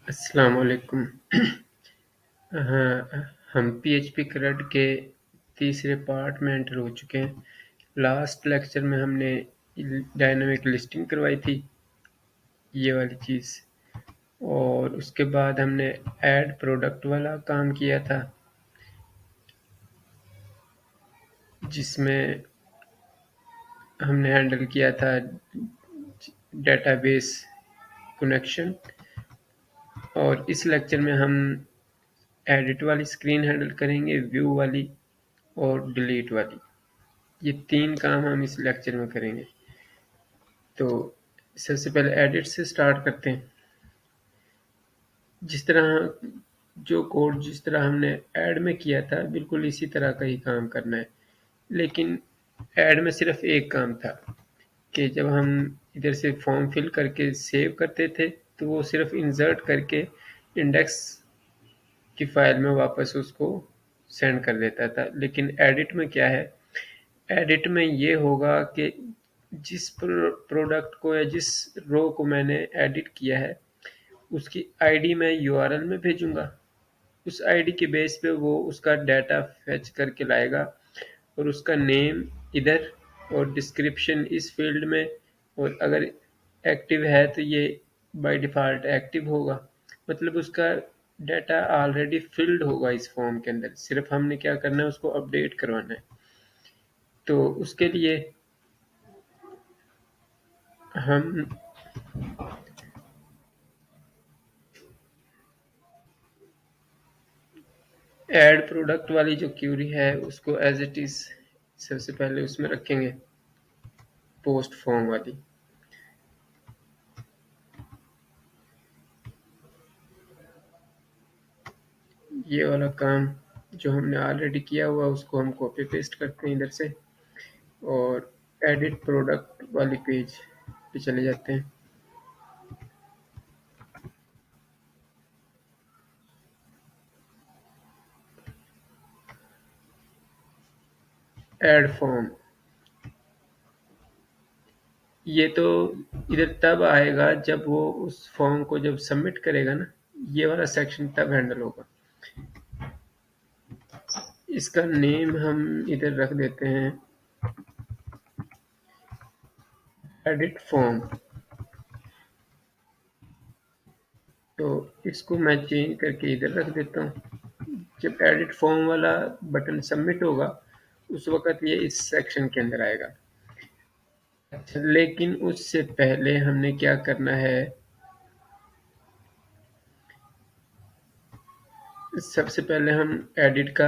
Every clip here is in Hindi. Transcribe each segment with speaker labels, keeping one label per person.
Speaker 1: अस्सलाम वालेकुम। हाँ, हम पीएचपी CRUD के तीसरे पार्ट में एंटर हो चुके हैं। लास्ट लेक्चर में हमने डायनामिक लिस्टिंग करवाई थी, ये वाली चीज़, और उसके बाद हमने ऐड प्रोडक्ट वाला काम किया था, जिसमें हमने हैंडल किया था डेटाबेस कनेक्शन। और इस लेक्चर में हम एडिट वाली स्क्रीन हैंडल करेंगे, व्यू वाली और डिलीट वाली। ये 3 काम हम इस लेक्चर में करेंगे। तो सबसे पहले एडिट से स्टार्ट करते हैं। जिस तरह जो कोड जिस तरह हमने ऐड में किया था, बिल्कुल इसी तरह का ही काम करना है। लेकिन ऐड में सिर्फ एक काम था कि जब हम इधर से फॉर्म फिल करके सेव करते थे, तो वो सिर्फ इंसर्ट करके इंडेक्स की फाइल में वापस उसको सेंड कर देता था। लेकिन एडिट में क्या है, एडिट में ये होगा कि जिस प्रोडक्ट को या जिस रो को मैंने एडिट किया है, उसकी आईडी मैं यूआरएल में भेजूंगा। उस आईडी के बेस पे वो उसका डाटा फेच करके लाएगा और उसका नेम इधर और डिस्क्रिप्शन इस फील्ड में, और अगर एक्टिव है तो ये बाय डिफ़ॉल्ट एक्टिव होगा। मतलब उसका डाटा ऑलरेडी फिल्ड होगा इस फॉर्म के अंदर, सिर्फ हमने क्या करना है, उसको अपडेट करवाना है। तो उसके लिए हम ऐड प्रोडक्ट वाली जो क्यूरी है उसको एज इट इज सबसे पहले उसमें रखेंगे, पोस्ट फॉर्म वाली। ये वाला काम जो हमने ऑलरेडी किया हुआ उसको हम कॉपी पेस्ट करते हैं इधर से, और एडिट प्रोडक्ट वाली पेज पे चले जाते हैं। ऐड फॉर्म, ये तो इधर तब आएगा जब वो उस फॉर्म को जब सबमिट करेगा ना, ये वाला सेक्शन तब हैंडल होगा। इसका नेम हम इधर रख देते हैं एडिट फॉर्म। तो इसको मैं चेंज करके इधर रख देता हूँ। जब एडिट फॉर्म वाला बटन सबमिट होगा, उस वक्त ये इस सेक्शन के अंदर आएगा। अच्छा, लेकिन उससे पहले हमने क्या करना है, सबसे पहले हम एडिट का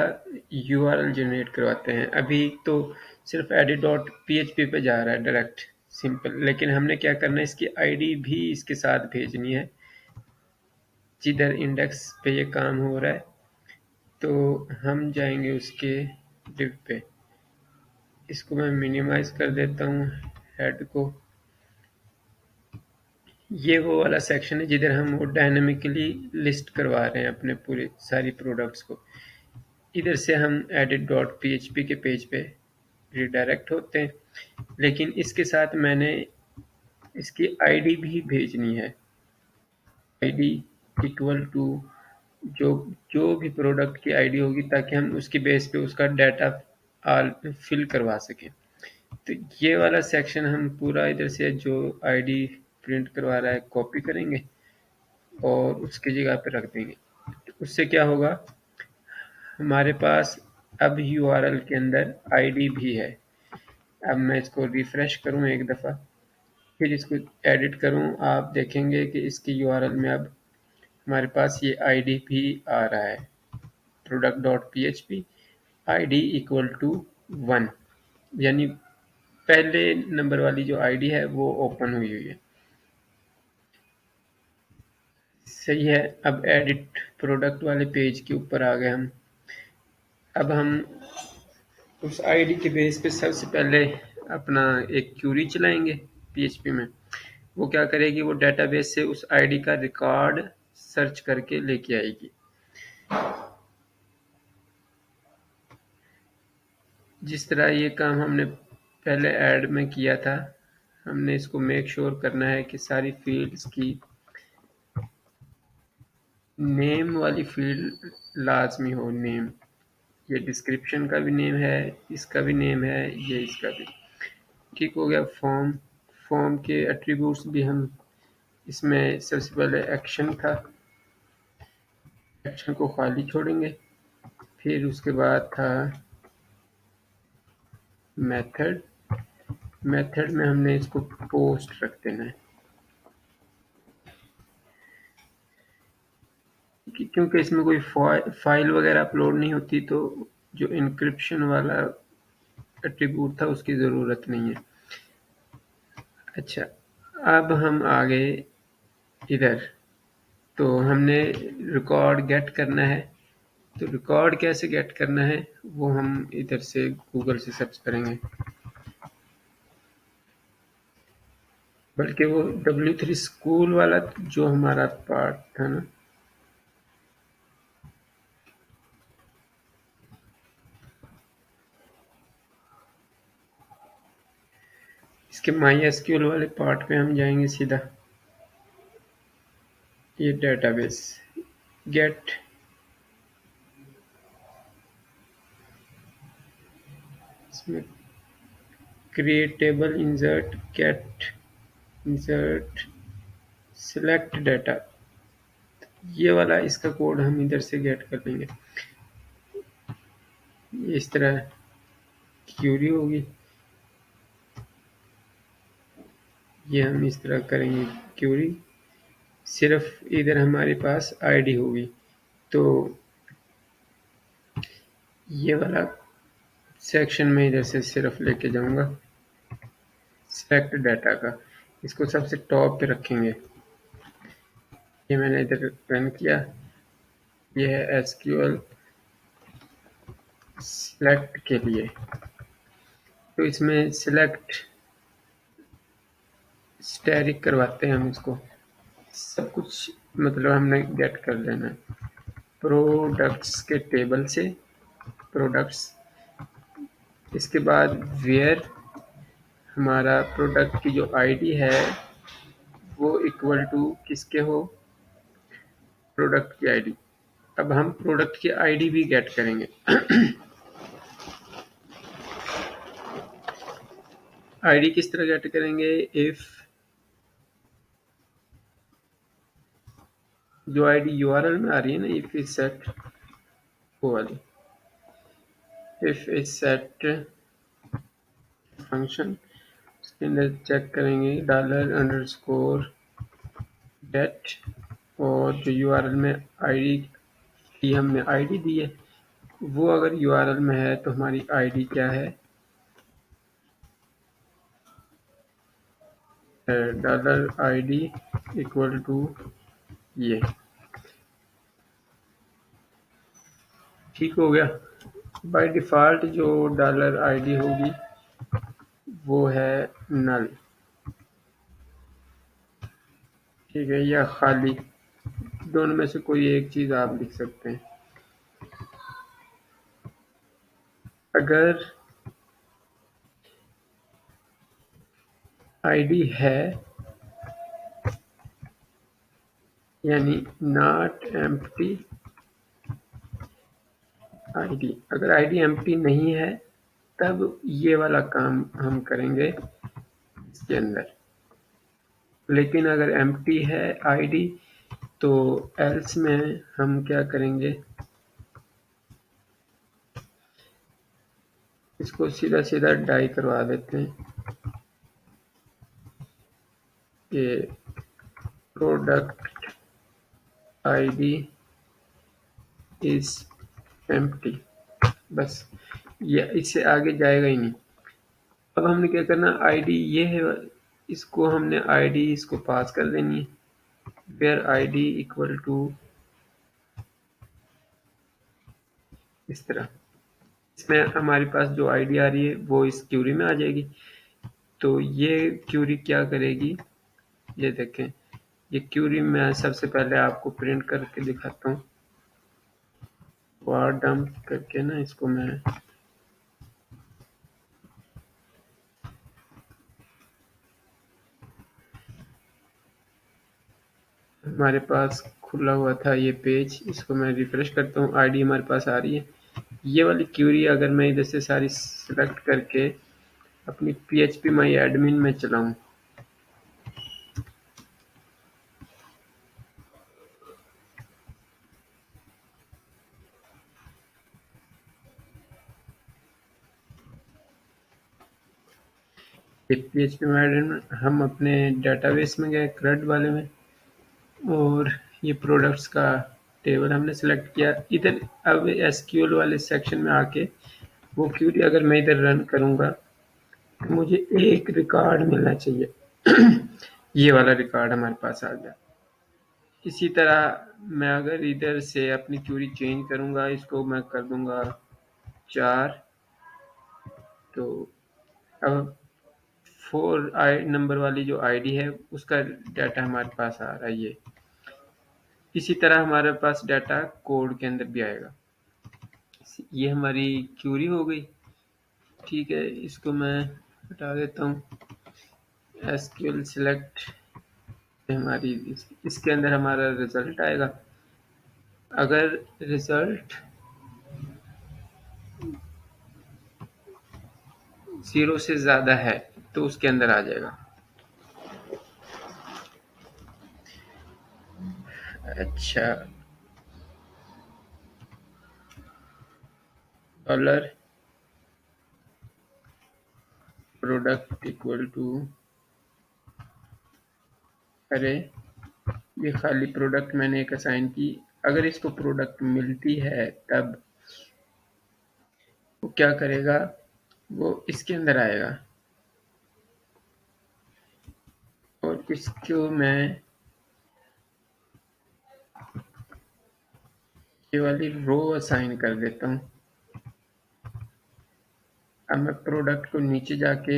Speaker 1: यूआरएल जनरेट करवाते हैं। अभी तो सिर्फ edit डॉट php पे जा रहा है डायरेक्ट, सिंपल। लेकिन हमने क्या करना है, इसकी आईडी भी इसके साथ भेजनी है जिधर इंडेक्स पे ये काम हो रहा है। तो हम जाएंगे उसके div पे। इसको मैं मिनिमाइज कर देता हूँ, हेड को। ये वो वाला सेक्शन है जिधर हम वो डायनामिकली लिस्ट करवा रहे हैं अपने पूरे सारी प्रोडक्ट्स को। इधर से हम edit डॉट php के पेज पे रिडायरेक्ट होते हैं। लेकिन इसके साथ मैंने इसकी आईडी भी भेजनी है, आईडी इक्वल टू जो जो भी प्रोडक्ट की आईडी होगी, ताकि हम उसकी बेस पे उसका डाटा फिल करवा सकें। तो ये वाला सेक्शन हम पूरा इधर से जो आईडी प्रिंट करवा रहा है कॉपी करेंगे और उसकी जगह पे रख देंगे। तो उससे क्या होगा, हमारे पास अब यूआरएल के अंदर आईडी भी है। अब मैं इसको रिफ्रेश करूं एक दफ़ा, फिर इसको एडिट करूं, आप देखेंगे कि इसकी यूआरएल में अब हमारे पास ये आईडी भी आ रहा है, product dot php ID equal to 1, यानी पहले नंबर वाली जो आईडी है वो ओपन हुई हुई है। सही है। अब एडिट प्रोडक्ट वाले पेज के ऊपर आ गए हम। अब हम उस आईडी के बेस पे सबसे पहले अपना एक क्यूरी चलाएंगे पीएचपी में। वो क्या करेगी, वो डेटाबेस से उस आईडी का रिकॉर्ड सर्च करके लेके आएगी। जिस तरह ये काम हमने पहले ऐड में किया था, हमने इसको मेक श्योर करना है कि सारी फील्ड्स की नेम वाली फील्ड लाजमी हो, नेम। ये डिस्क्रिप्शन का भी नेम है, इसका भी नेम है, ये इसका भी। ठीक हो गया। फॉर्म, फॉर्म के एट्रीब्यूट्स भी हम इसमें सबसे पहले एक्शन था, एक्शन को खाली छोड़ेंगे। फिर उसके बाद था मेथड, मेथड में हमने इसको पोस्ट रख देना है, क्योंकि इसमें कोई फाइल वगैरह अपलोड नहीं होती, तो जो इंक्रिप्शन वाला एट्रीब्यूट था उसकी ज़रूरत नहीं है। अच्छा, अब हम आ गए इधर, तो हमने रिकॉर्ड गेट करना है। तो रिकॉर्ड कैसे गेट करना है वो हम इधर से गूगल से सर्च करेंगे, बल्कि वो W3 स्कूल वाला जो हमारा पार्ट था ना, इसके MySQL वाले पार्ट पे हम जाएंगे सीधा। ये डेटाबेस गेट, इसमें create table, insert, get, insert, select data, ये वाला इसका कोड हम इधर से गेट कर लेंगे। इस तरह क्यूरी होगी, ये हम इस तरह करेंगे क्यूरी। सिर्फ इधर हमारे पास आईडी होगी, तो ये वाला सेक्शन में इधर से सिर्फ लेके जाऊंगा सिलेक्ट डाटा का, इसको सबसे टॉप पे रखेंगे। ये मैंने इधर रन किया, ये है एसक्यूएल सिलेक्ट के लिए। तो इसमें सिलेक्ट स्टैटिक करवाते हैं हम इसको, सब कुछ मतलब हमने गेट कर लेना है प्रोडक्ट्स के टेबल से, प्रोडक्ट्स। इसके बाद वेयर हमारा प्रोडक्ट की जो आईडी है वो इक्वल टू किसके हो, प्रोडक्ट की आईडी। अब हम प्रोडक्ट की आईडी भी गेट करेंगे। आईडी किस तरह गेट करेंगे, इफ जो आईडी यूआरएल में आ रही है ना, इफ इज सेट, वो वाली, इफ इज सेट फंक्शन, उसके अंदर चेक करेंगे $_ गेट, और जो यूआरएल में आईडी की हमने आईडी दी है वो अगर यूआरएल में है तो हमारी आईडी क्या है, $ID इक्वल टू ये। ठीक हो गया। बाय डिफ़ॉल्ट जो $ID होगी वो है नल, ठीक है, या खाली, दोनों में से कोई एक चीज़ आप लिख सकते हैं। अगर आईडी है यानी नॉट एम्प्टी आईडी, अगर आईडी एम्प्टी नहीं है तब ये वाला काम हम करेंगे इसके अंदर। लेकिन अगर एम्प्टी है आईडी तो एल्स में हम क्या करेंगे, इसको सीधा सीधा डाई करवा देते हैं कि प्रोडक्ट आईडी इज एम्प्टी, बस, ये इससे आगे जाएगा ही नहीं। अब हमने क्या करना, आईडी ये है, इसको हमने आईडी इसको पास कर देनी है, वेयर आईडी इक्वल टू इस तरह। इसमें हमारे पास जो आईडी आ रही है वो इस क्यूरी में आ जाएगी। तो ये क्यूरी क्या करेगी, ये देखें, ये क्यूरी मैं सबसे पहले आपको प्रिंट करके दिखाता हूँ। वार डंप करके ना इसको मैं हमारे पास खुला हुआ था ये पेज, इसको मैं रिफ्रेश करता हूँ, आईडी हमारे पास आ रही है। ये वाली क्यूरी अगर मैं इधर से सारी सिलेक्ट करके अपनी PHP माई एडमिन में चलाऊं, PHP माई एडमिन, हम अपने डेटाबेस में गए CRUD वाले में, और ये प्रोडक्ट्स का टेबल हमने सेलेक्ट किया। इधर अब SQL वाले सेक्शन में आके वो क्यूरी अगर मैं इधर रन करूंगा तो मुझे एक रिकॉर्ड मिलना चाहिए। ये वाला रिकॉर्ड हमारे पास आ गया। इसी तरह मैं अगर इधर से अपनी क्यूरी चेंज करूंगा, इसको मैं कर दूंगा 4, तो अब 4 नंबर वाली जो आईडी है उसका डाटा हमारे पास आ रहा है ये। इसी तरह हमारे पास डाटा कोड के अंदर भी आएगा। ये हमारी क्यूरी हो गई। ठीक है, इसको मैं हटा देता हूँ। SQL सिलेक्ट हमारी इसके अंदर हमारा रिजल्ट आएगा। अगर रिजल्ट 0 से ज़्यादा है तो उसके अंदर आ जाएगा। अच्छा, डॉलर प्रोडक्ट इक्वल टू, अरे ये खाली प्रोडक्ट मैंने एक असाइन की। अगर इसको प्रोडक्ट मिलती है तब वो क्या करेगा, वो इसके अंदर आएगा और इसको मैं ये वाली रो असाइन कर देता हूँ। अब मैं प्रोडक्ट को नीचे जाके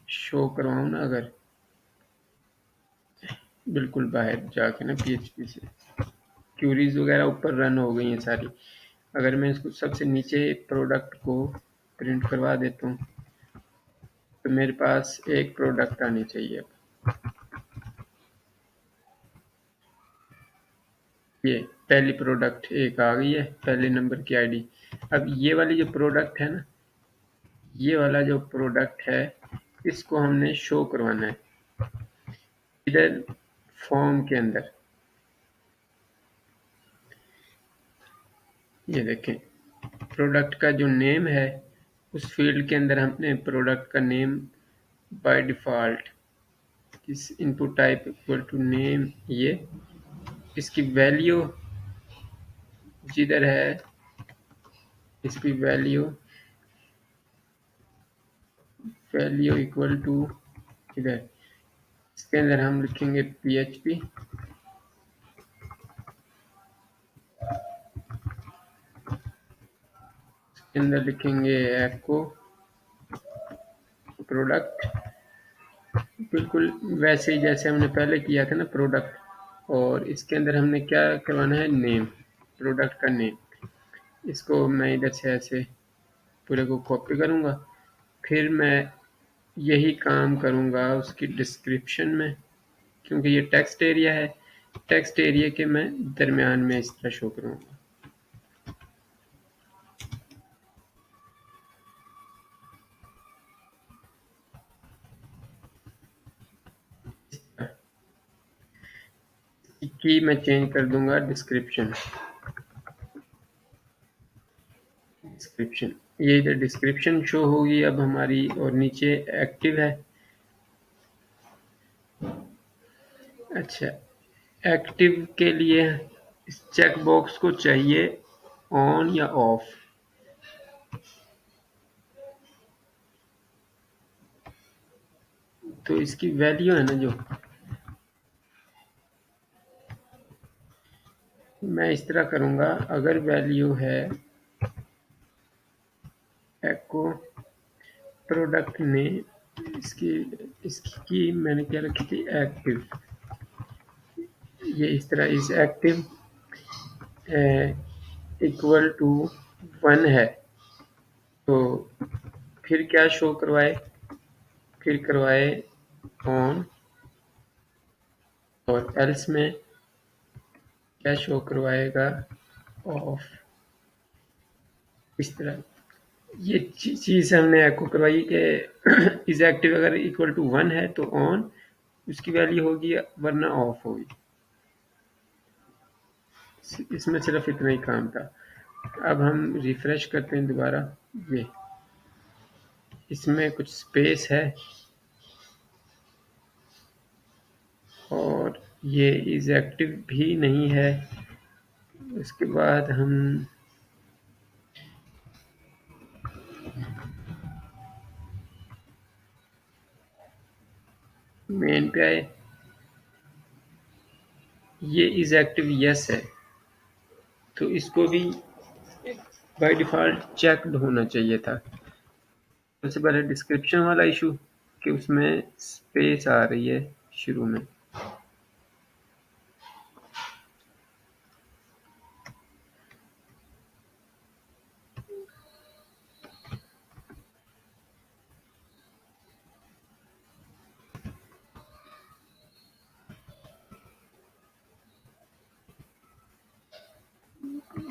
Speaker 1: शो करवाऊँ ना, अगर बिल्कुल बाहर जाके ना PHP से क्यूरीज वगैरह ऊपर रन हो गई हैं सारी। अगर मैं इसको सबसे नीचे प्रोडक्ट को प्रिंट करवा देता हूँ तो मेरे पास एक प्रोडक्ट आनी चाहिए। ये पहली प्रोडक्ट एक आ गई है, पहले नंबर की आईडी। अब ये वाली जो प्रोडक्ट है ना, ये वाला जो प्रोडक्ट है इसको हमने शो करवाना है इधर फॉर्म के अंदर। ये देखें, प्रोडक्ट का जो नेम है उस फील्ड के अंदर हमने प्रोडक्ट का नेम बाय डिफ़ॉल्ट इस input type equal to name, ये इसकी वैल्यू जिधर है इसकी वैल्यू इक्वल टू इधर, इसके अंदर हम लिखेंगे PHP, इसके अंदर लिखेंगे echo प्रोडक्ट, बिल्कुल वैसे ही जैसे हमने पहले किया था ना प्रोडक्ट। और इसके अंदर हमने क्या करवाना है, नेम, प्रोडक्ट का नेम। इसको मैं इधर से ऐसे पूरे को कॉपी करूँगा, फिर मैं यही काम करूँगा उसकी डिस्क्रिप्शन में, क्योंकि ये टेक्स्ट एरिया है, टेक्स्ट एरिया के मैं दरमियान में इस तरह शो करूँगा। की मैं चेंज कर दूंगा डिस्क्रिप्शन, ये इधर डिस्क्रिप्शन शो होगी अब हमारी, और नीचे एक्टिव है। अच्छा, एक्टिव के लिए इस चेक बॉक्स को चाहिए ऑन या ऑफ। तो इसकी वैल्यू है ना, जो मैं इस तरह करूँगा, अगर वैल्यू है echo प्रोडक्ट में इसकी इसकी मैंने क्या रखी थी, एक्टिव, ये इस तरह इस एक्टिव इक्वल टू 1 है, तो फिर क्या शो करवाए, फिर करवाए ऑन और एल्स में क्या शो करवाएगा, ऑफ, इस तरह। ये चीज़ हमने एको करवाई कि इज एक्टिव अगर इक्वल टू 1 है तो ऑन उसकी वैल्यू होगी, वरना ऑफ होगी। इसमें सिर्फ इतना ही काम था। अब हम रिफ्रेश करते हैं दोबारा। ये इसमें कुछ स्पेस है और ये इज एक्टिव भी नहीं है। उसके बाद हम मेन पे आए। ये इज एक्टिव यस है, तो इसको भी बाय डिफ़ॉल्ट चेक्ड होना चाहिए था। सबसे पहले डिस्क्रिप्शन वाला इशू कि उसमें स्पेस आ रही है शुरू में।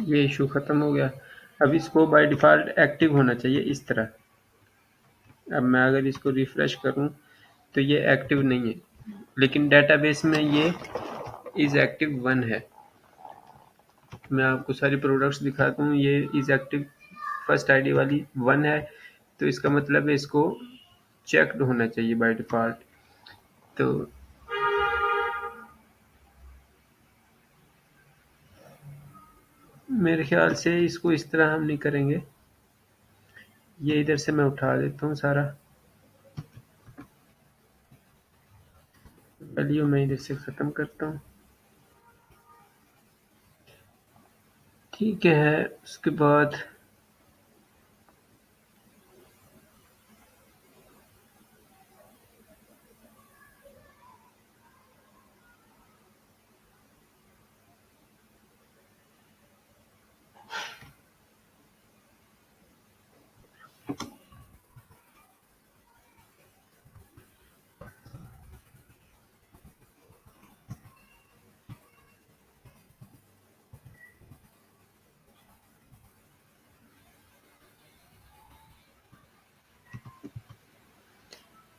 Speaker 1: ये इशू ख़त्म हो गया। अब इसको बाय डिफ़ॉल्ट एक्टिव होना चाहिए इस तरह। अब मैं अगर इसको रिफ्रेश करूं तो ये एक्टिव नहीं है, लेकिन डेटाबेस में ये इज एक्टिव 1 है। मैं आपको सारी प्रोडक्ट्स दिखाता हूँ। ये इज एक्टिव फर्स्ट आईडी वाली 1 है, तो इसका मतलब है इसको चेक्ड होना चाहिए बाय डिफ़ॉल्ट। तो मेरे ख्याल से इसको इस तरह हम नहीं करेंगे। ये इधर से मैं उठा देता हूँ सारा वैल्यू, मैं इधर से ख़त्म करता हूँ। ठीक है, उसके बाद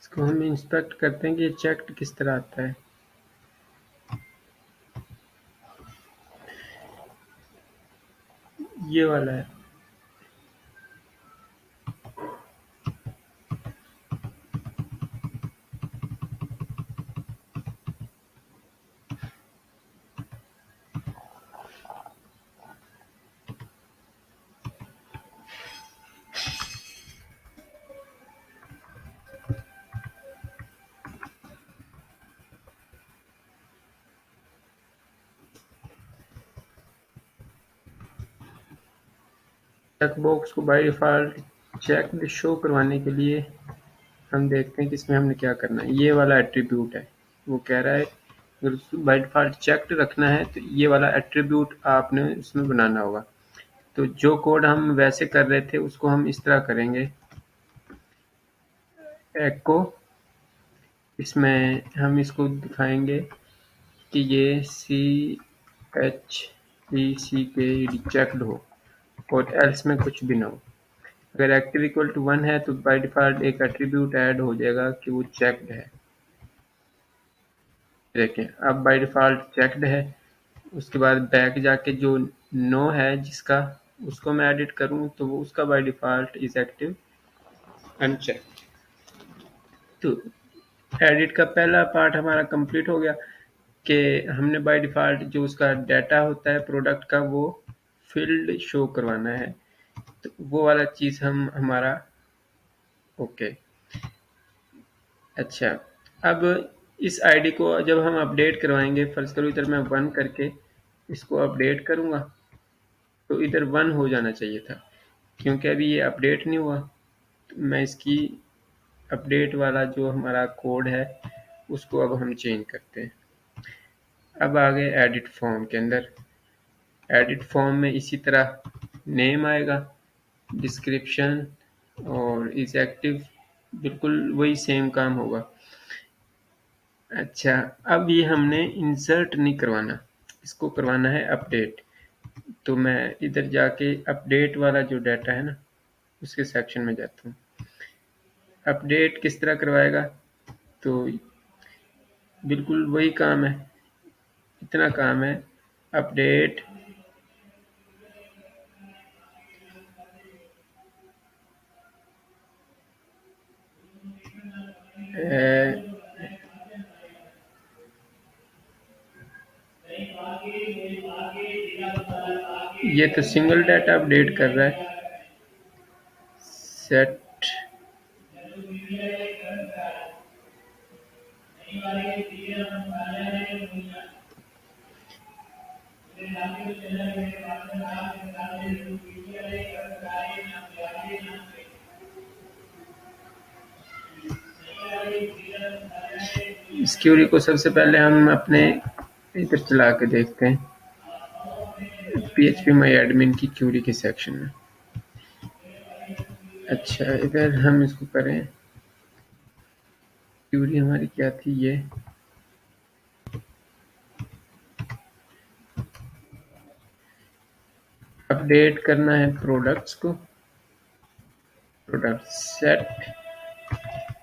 Speaker 1: इसको हम इंस्पेक्ट करते हैं कि ये चेक्ड किस तरह आता है। ये वाला है। चेक बॉक्स को बाय डिफ़ॉल्ट चेक्ड शो करवाने के लिए हम देखते हैं कि इसमें हमने क्या करना है। ये वाला एट्रीब्यूट है, वो कह रहा है अगर बाय डिफ़ॉल्ट चेक्ड रखना है तो ये वाला एट्रीब्यूट आपने इसमें बनाना होगा। तो जो कोड हम वैसे कर रहे थे उसको हम इस तरह करेंगे। एको, इसमें हम इसको दिखाएंगे कि ये सी एच ई सी के चेक्ड हो और एल्स में कुछ भी ना हो। अगर एक्टिव इक्वल टू 1 है तो बाय डिफ़ॉल्ट एक एट्रीब्यूट ऐड हो जाएगा कि वो चेक्ड है। देखें, अब बाय डिफ़ॉल्ट चेक्ड है। उसके बाद बैक जाके जो नो है जिसका, उसको मैं एडिट करूँ तो वो उसका by default is active unchecked. तो एडिट का पहला पार्ट हमारा कंप्लीट हो गया कि हमने बाय डिफ़ॉल्ट जो उसका डाटा होता है प्रोडक्ट का वो फील्ड शो करवाना है। तो वो वाला चीज़ हम हमारा ओके। अच्छा, अब इस आईडी को जब हम अपडेट करवाएंगे, फ़र्ज़ करो इधर मैं 1 करके इसको अपडेट करूँगा तो इधर 1 हो जाना चाहिए था, क्योंकि अभी ये अपडेट नहीं हुआ। तो मैं इसकी अपडेट वाला जो हमारा कोड है उसको अब हम चेंज करते हैं। अब आ गए एडिट फॉर्म के अंदर। एडिट फॉर्म में इसी तरह नेम आएगा, डिस्क्रिप्शन और इज एक्टिव, बिल्कुल वही सेम काम होगा। अच्छा, अब ये हमने इंसर्ट नहीं करवाना, इसको करवाना है अपडेट। तो मैं इधर जाके अपडेट वाला जो डाटा है ना, उसके सेक्शन में जाता हूँ। अपडेट किस तरह करवाएगा? तो बिल्कुल वही काम है, इतना काम है। अपडेट ये तो सिंगल डाटा अपडेट कर रहा है। सेट इस क्यूरी को सबसे पहले हम अपने इधर चला के देखते हैं, PHP माई एडमिन की क्यूरी के सेक्शन में। अच्छा, इधर हम इसको करें, क्यूरी हमारी क्या थी? ये अपडेट करना है प्रोडक्ट्स को। Product set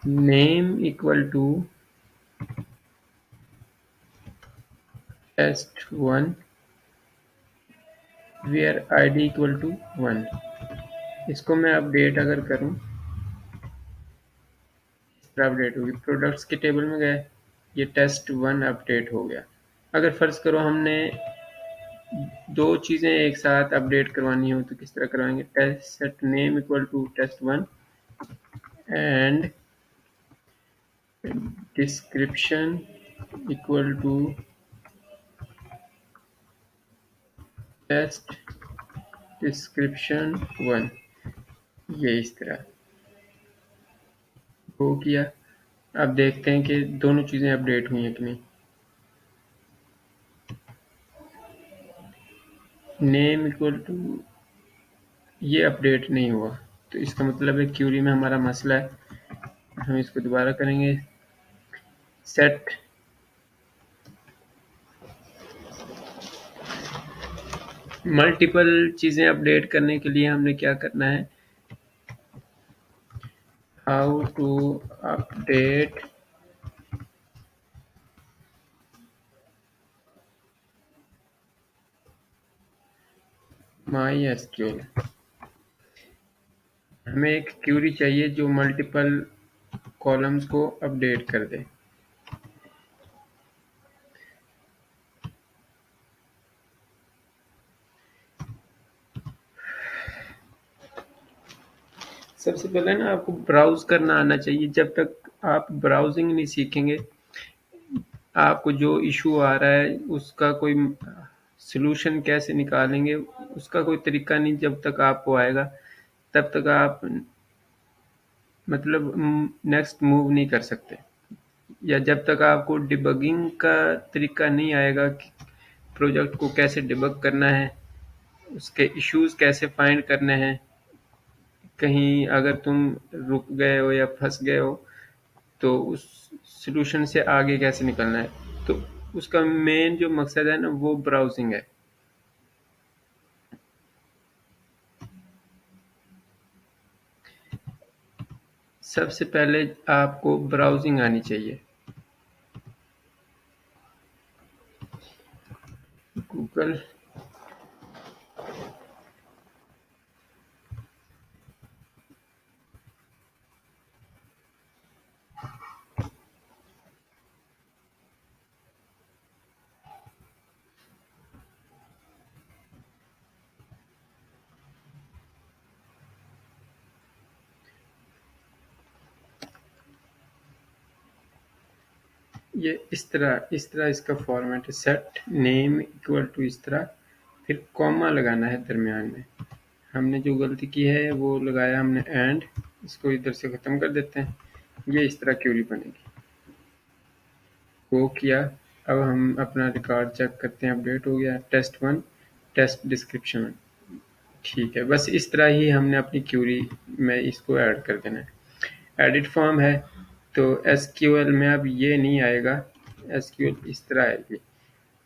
Speaker 1: name equal to test1 where id equal to 1। इसको मैं अपडेट अगर करूं, इस तरह अपडेट होगी। प्रोडक्ट्स के टेबल में गए, ये test1 अपडेट हो गया। अगर फर्ज करो हमने दो चीजें एक साथ अपडेट करवानी हो तो किस तरह करवाएंगे? Test set name equal to test1 and description equal to test description 1। ये इस तरह हो किया। अब देखते हैं कि दोनों चीजें अपडेट हुई हैं कि नहीं। नेम इक्वल टू ये अपडेट नहीं हुआ, तो इसका मतलब है क्यूरी में हमारा मसला है। हम इसको दोबारा करेंगे। सेट मल्टीपल चीजें अपडेट करने के लिए हमने क्या करना है? How to update my SQL. हमें एक क्यूरी चाहिए जो मल्टीपल कॉलम्स को अपडेट कर दे। सबसे पहले ना आपको ब्राउज करना आना चाहिए। जब तक आप ब्राउजिंग नहीं सीखेंगे, आपको जो इशू आ रहा है उसका कोई सॉल्यूशन कैसे निकालेंगे, उसका कोई तरीका नहीं जब तक आपको आएगा, तब तक आप मतलब नेक्स्ट मूव नहीं कर सकते। या जब तक आपको डिबगिंग का तरीका नहीं आएगा कि प्रोजेक्ट को कैसे डिबग करना है, उसके इश्यूज कैसे फाइंड करने हैं, कहीं अगर तुम रुक गए हो या फंस गए हो तो उस सॉल्यूशन से आगे कैसे निकलना है, तो उसका मेन जो मकसद है ना वो ब्राउजिंग है। सबसे पहले आपको ब्राउजिंग आनी चाहिए। गूगल ये इस तरह इसका फॉर्मेट है। सेट नेम इक्वल टू इस तरह, फिर कॉमा लगाना है दरमियान में। हमने जो गलती की है वो लगाया हमने एंड, इसको इधर से ख़त्म कर देते हैं। ये इस तरह क्वेरी बनेगी। वो किया। अब हम अपना रिकॉर्ड चेक करते हैं, अपडेट हो गया test1 टेस्ट डिस्क्रिप्शन 1। ठीक है, बस इस तरह ही हमने अपनी क्वेरी में इसको ऐड कर देना है। एडिट फॉर्म है तो एसक्यूएल में अब ये नहीं आएगा एसक्यूएल इस तरह है ये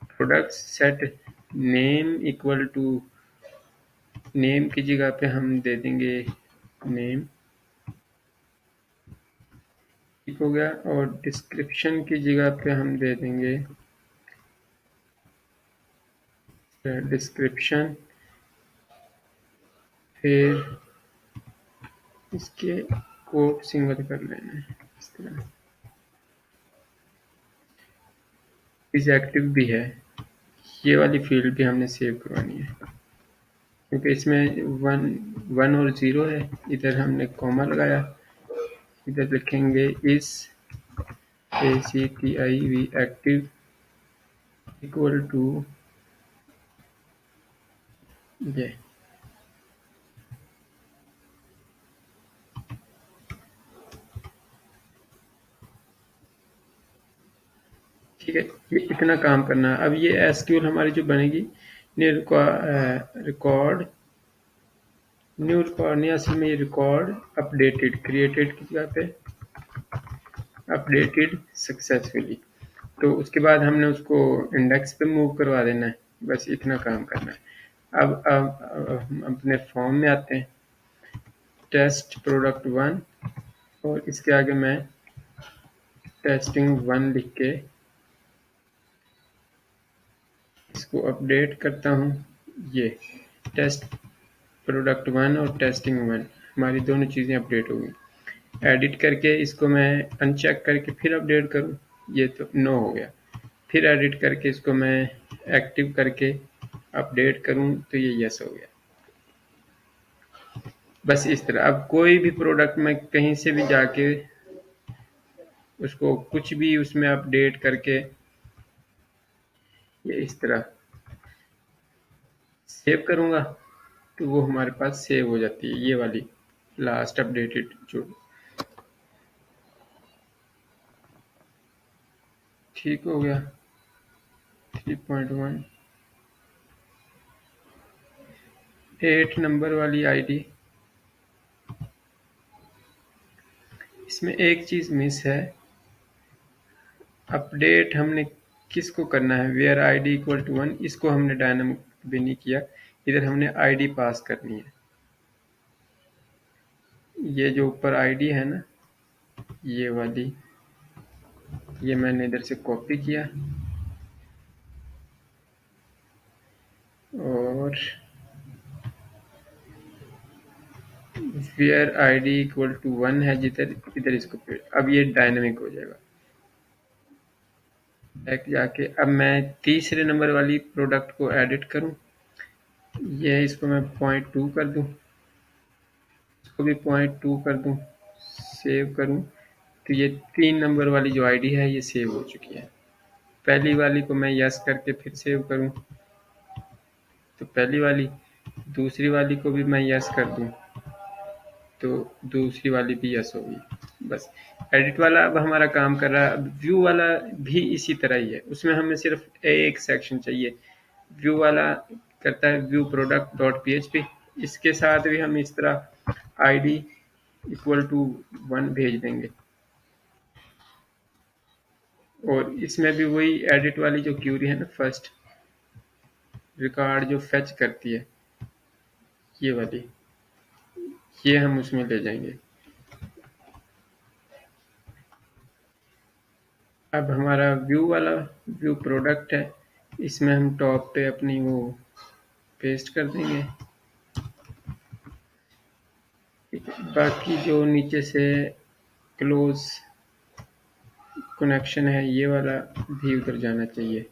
Speaker 1: product set name equal to name की जगह पे हम दे देंगे नेम, ठीक हो गया। और डिस्क्रिप्शन की जगह पे हम दे देंगे डिस्क्रिप्शन, फिर इसके कोट सिंगल कर लेना है इस तरह। इस एक्टिव भी है, ये वाली फील्ड भी हमने सेव करवानी है क्योंकि इसमें 1 और 0 है। इधर हमने कॉमा लगाया, इधर लिखेंगे इस ACTIV एक्टिव इक्वल टू ये, ठीक है। ये इतना काम करना है। अब ये एसक्यूएल हमारी जो बनेगी रिकॉर्ड न्यू रिकॉर्ड नहीं, असल में ये रिकॉर्ड अपडेटेड क्रिएटेड की जगह पे अपडेटेड सक्सेसफुली, तो उसके बाद हमने उसको इंडेक्स पे मूव करवा देना है, बस इतना काम करना है। अब हम अपने फॉर्म में आते हैं, टेस्ट प्रोडक्ट 1 और इसके आगे मैं टेस्टिंग 1 लिख के इसको अपडेट करता हूँ। ये टेस्ट प्रोडक्ट 1 और टेस्टिंग 1 हमारी दोनों चीज़ें अपडेट हो गई। एडिट करके इसको मैं अनचेक करके फिर अपडेट करूँ, ये तो नो हो गया। फिर एडिट करके इसको मैं एक्टिव करके अपडेट करूँ तो ये यस हो गया। बस इस तरह अब कोई भी प्रोडक्ट मैं कहीं से भी जाके उसको कुछ भी उसमें अपडेट करके ये इस तरह सेव करूँगा तो वो हमारे पास सेव हो जाती है, ये वाली लास्ट अपडेटेड जो, ठीक हो गया। 3.1 8 नंबर वाली आईडी, इसमें एक चीज़ मिस है, अपडेट हमने किसको करना है, वेयर आईडी इक्वल टू 1, इसको हमने डायनामिक भी नहीं किया, इधर हमने आईडी पास करनी है। ये जो ऊपर आईडी है ना, ये वाली, ये मैंने इधर से कॉपी किया और वेयर आईडी इक्वल टू 1 है जिधर, इधर इसको अब ये डायनामिक हो जाएगा। बैक जाके अब मैं तीसरे नंबर वाली प्रोडक्ट को एडिट करूं, ये इसको मैं 0.2 कर दूं, इसको भी 0.2 कर दूं, सेव करूं तो ये 3 नंबर वाली जो आईडी है ये सेव हो चुकी है। पहली वाली को मैं यस करके फिर सेव करूं तो पहली वाली, दूसरी वाली को भी मैं यस कर दूं तो दूसरी वाली भी यस होगी। बस एडिट वाला अब हमारा काम कर रहा है। अब व्यू वाला भी इसी तरह ही है, उसमें हमें सिर्फ एक सेक्शन चाहिए। व्यू वाला करता है व्यू प्रोडक्ट डॉट php, इसके साथ भी हम इस तरह आईडी इक्वल टू 1 भेज देंगे और इसमें भी वही एडिट वाली जो क्यूरी है ना, फर्स्ट रिकॉर्ड जो फेच करती है ये वाली, ये हम उसमें ले जाएंगे। अब हमारा व्यू वाला व्यू प्रोडक्ट है, इसमें हम टॉप पे अपनी वो पेस्ट कर देंगे। बाकी जो नीचे से क्लोज कनेक्शन है ये वाला भी उधर जाना चाहिए।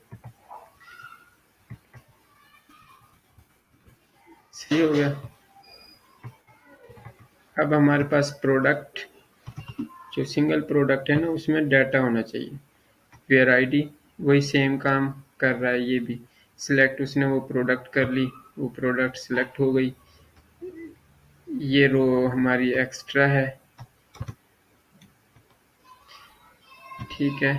Speaker 1: सही हो गया। अब हमारे पास प्रोडक्ट जो सिंगल प्रोडक्ट है ना, उसमें डाटा होना चाहिए। वेयर आईडी वही सेम काम कर रहा है, ये भी सिलेक्ट, उसने वो प्रोडक्ट कर ली, वो प्रोडक्ट सिलेक्ट हो गई। ये रो हमारी एक्स्ट्रा है, ठीक है।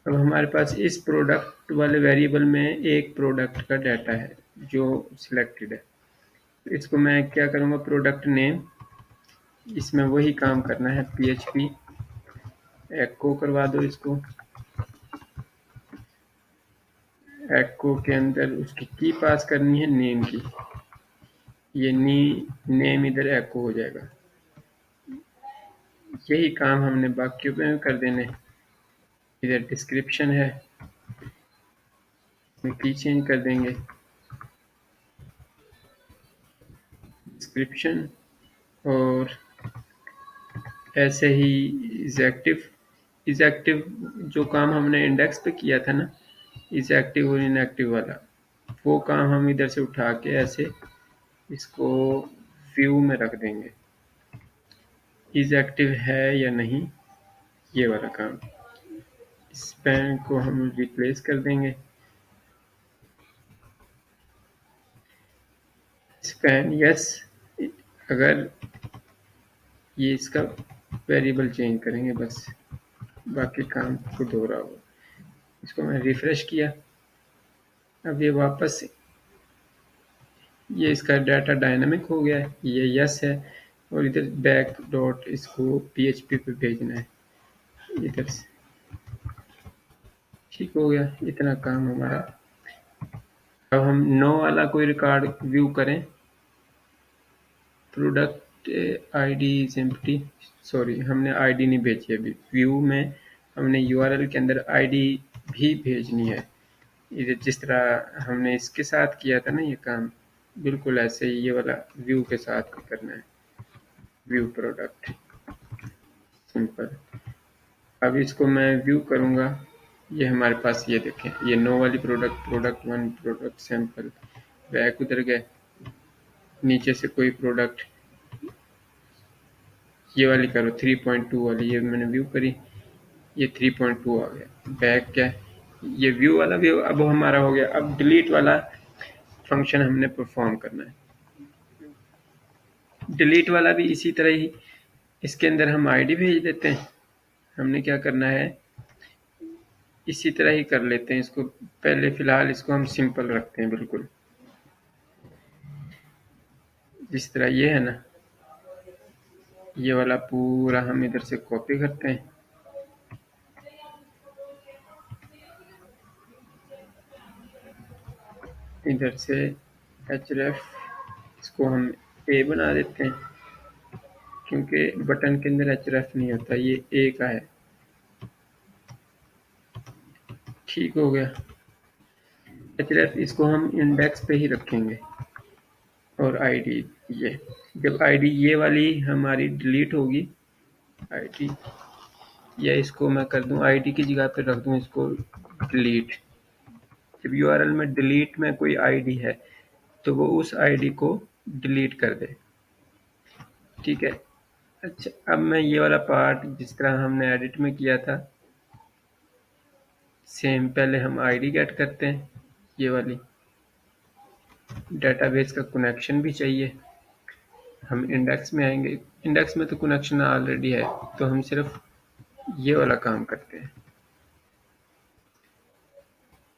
Speaker 1: अब हमारे पास इस प्रोडक्ट वाले वेरिएबल में एक प्रोडक्ट का डाटा है जो सिलेक्टेड है, इसको मैं क्या करूँगा, प्रोडक्ट नेम, इसमें वही काम करना है php एको करवा दो इसको। एको के अंदर उसकी की पास करनी है नेम की। ये नेम इधर एको हो जाएगा। यही काम हमने बाकियों में कर देने। इधर डिस्क्रिप्शन है, इसमें की चेंज कर देंगे। डिस्क्रिप्शन और ऐसे ही इज एक्टिव जो काम हमने इंडेक्स पे किया था ना, इज एक्टिव और इनएक्टिव वाला, वो काम हम इधर से उठा के ऐसे इसको व्यू में रख देंगे। इज एक्टिव है या नहीं, ये वाला काम। स्पैन को हम रिप्लेस कर देंगे। स्पैन यस, अगर ये इसका वेरिएबल चेंज करेंगे बस, बाकी काम को दोहरा होगा। इसको मैं रिफ्रेश किया, अब ये वापस ये इसका डाटा डायनामिक हो गया है, ये यस है। और इधर बैक डॉट इसको पीएचपी पे भेजना है इधर से। ठीक हो गया, इतना काम हमारा। अब हम नो वाला कोई रिकॉर्ड व्यू करें। Product ID is empty, sorry हमने आईडी नहीं भेजी अभी। व्यू में हमने यूआरएल के अंदर आईडी भी भेजनी है। इधर जिस तरह हमने इसके साथ किया था ना ये काम, बिल्कुल ऐसे ही ये वाला व्यू के साथ भी करना है। View product simple. अब इसको मैं व्यू करूंगा, ये हमारे पास ये देखें, ये नो वाली product one product sample back उधर गए। नीचे से कोई प्रोडक्ट ये वाली करो 3.2 वाली, ये मैंने व्यू करी, ये 3.2 आ गया। बैक क्या है, ये व्यू वाला व्यू अब हमारा हो गया। अब डिलीट वाला फंक्शन हमने परफॉर्म करना है। डिलीट वाला भी इसी तरह ही, इसके अंदर हम आईडी भेज देते हैं। हमने क्या करना है, इसी तरह ही कर लेते हैं इसको। पहले फिलहाल इसको हम सिंपल रखते हैं बिल्कुल, जिस तरह ये है ना, ये वाला पूरा हम इधर से कॉपी करते हैं। इधर से href इसको हम ए बना देते हैं, क्योंकि बटन के अंदर href नहीं होता, ये ए का है। ठीक हो गया। href इसको हम इंडेक्स पे ही रखेंगे। और आईडी ये, जब आईडी ये वाली हमारी डिलीट होगी, आईडी, या इसको मैं कर दूं आईडी की जगह पे रख दूं इसको डिलीट। जब यूआरएल में डिलीट में कोई आईडी है तो वो उस आईडी को डिलीट कर दे। ठीक है। अच्छा, अब मैं ये वाला पार्ट जिस तरह हमने एडिट में किया था, सेम पहले हम आईडी गेट करते हैं। ये वाली डेटाबेस का कनेक्शन भी चाहिए। हम इंडेक्स में आएंगे, इंडेक्स में तो कनेक्शन ऑलरेडी है, तो हम सिर्फ ये वाला काम करते हैं।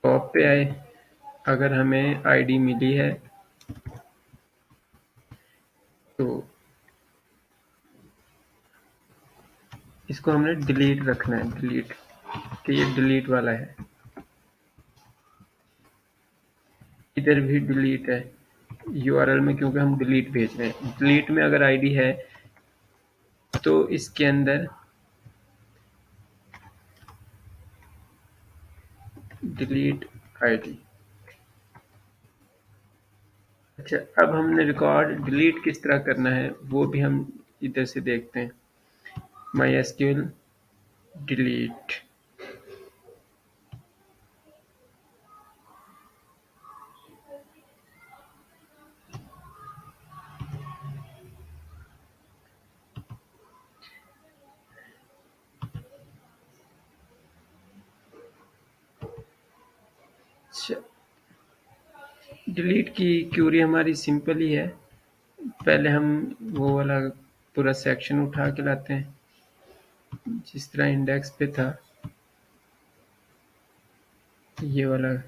Speaker 1: टॉप पे आए, अगर हमें आईडी मिली है तो इसको हमने डिलीट रखना है, डिलीट, कि ये डिलीट वाला है। इधर भी डिलीट है यूआरएल में, क्योंकि हम डिलीट भेज रहे हैं। डिलीट में अगर आईडी है तो इसके अंदर डिलीट आईडी। अच्छा, अब हमने रिकॉर्ड डिलीट किस तरह करना है वो भी हम इधर से देखते हैं। MySQL डिलीट, डिलीट की क्यूरी हमारी सिंपल ही है। पहले हम वो वाला पूरा सेक्शन उठा के लाते हैं जिस तरह इंडेक्स पे था, ये वाला।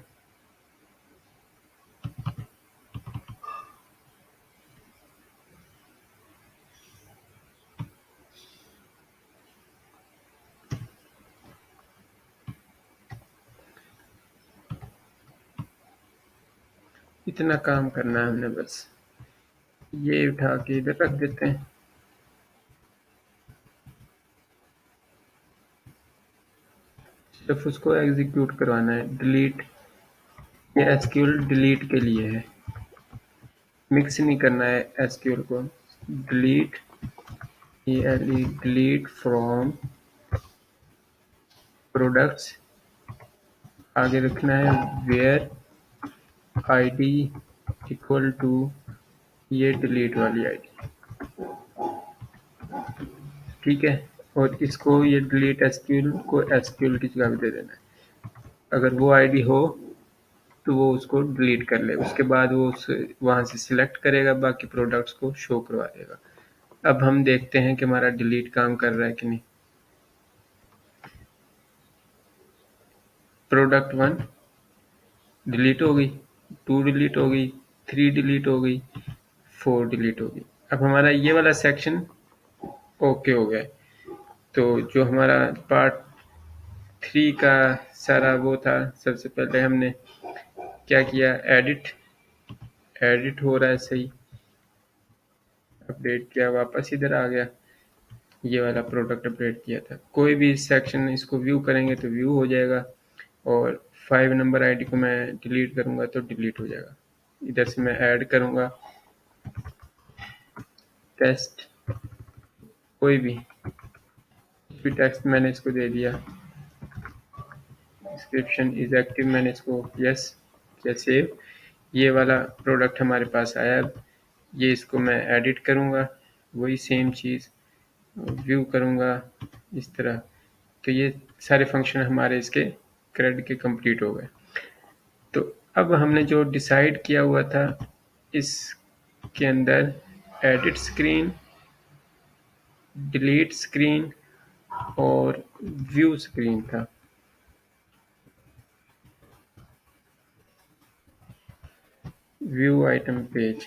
Speaker 1: इतना काम करना है हमने बस। ये उठा के इधर रख देते हैं। सिर्फ उसको एग्जीक्यूट करवाना है। डिलीट, ये एसक्यूएल डिलीट के लिए है, मिक्स नहीं करना है एसक्यूएल को। डिलीट, डिलीट फ्रॉम प्रोडक्ट्स, आगे रखना है वेयर आईडी इक्वल टू ये डिलीट वाली आईडी, ठीक है। और इसको ये डिलीट एसक्यूएल को एसक्यूएल की जगह पे दे देना है। अगर वो आईडी हो तो वो उसको डिलीट कर ले, उसके बाद वो उस वहाँ से सिलेक्ट करेगा, बाकी प्रोडक्ट्स को शो करवा देगा। अब हम देखते हैं कि हमारा डिलीट काम कर रहा है कि नहीं। प्रोडक्ट 1 डिलीट हो गई, 2 डिलीट हो गई, 3 डिलीट हो गई, 4 डिलीट हो गई। अब हमारा ये वाला सेक्शन ओके हो गया। तो जो हमारा पार्ट 3 का सारा वो था, सबसे पहले हमने क्या किया, एडिट हो रहा है सही, अपडेट किया, वापस इधर आ गया, ये वाला प्रोडक्ट अपडेट किया था। कोई भी सेक्शन इसको व्यू करेंगे तो व्यू हो जाएगा, और 5 नंबर आईडी को मैं डिलीट करूंगा तो डिलीट हो जाएगा। इधर से मैं ऐड करूंगा टेस्ट, कोई भी टेक्स्ट मैंने इसको दे दिया, डिस्क्रिप्शन इज एक्टिव मैंने इसको यस किया, सेव। ये वाला प्रोडक्ट हमारे पास आया। अब ये इसको मैं एडिट करूंगा, वही सेम चीज़ व्यू करूंगा इस तरह। तो ये सारे फंक्शन हमारे इसके क्रेड के कंप्लीट हो गए। तो अब हमने जो डिसाइड किया हुआ था इसके अंदर एडिट स्क्रीन, डिलीट स्क्रीन और व्यू स्क्रीन था। View item page,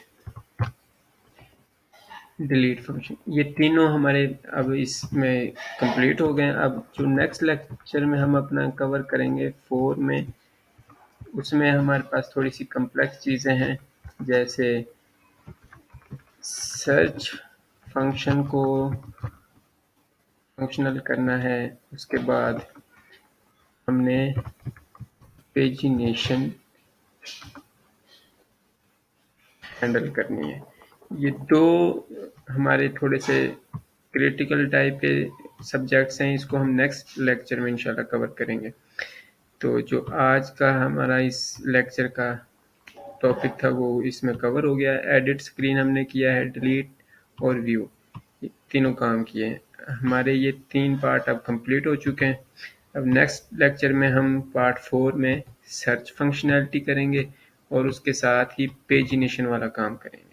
Speaker 1: delete function, ये तीनों हमारे अब इसमें कंप्लीट हो गए। अब जो नेक्स्ट लेक्चर में हम अपना कवर करेंगे 4 में, उसमें हमारे पास थोड़ी सी कम्प्लेक्स चीज़ें हैं, जैसे सर्च फंक्शन को फंक्शनल करना है, उसके बाद हमने पेजिनेशन हैंडल करनी है। ये दो हमारे थोड़े से क्रिटिकल टाइप के सब्जेक्ट्स हैं, इसको हम नेक्स्ट लेक्चर में इंशाल्लाह कवर करेंगे। तो जो आज का हमारा इस लेक्चर का टॉपिक था वो इसमें कवर हो गया। एडिट स्क्रीन हमने किया है, डिलीट और व्यू, ये तीनों काम किए हैं हमारे। ये 3 पार्ट अब कंप्लीट हो चुके हैं। अब नेक्स्ट लेक्चर में हम पार्ट 4 में सर्च फंक्शनैलिटी करेंगे और उसके साथ ही पेजिनेशन वाला काम करेंगे।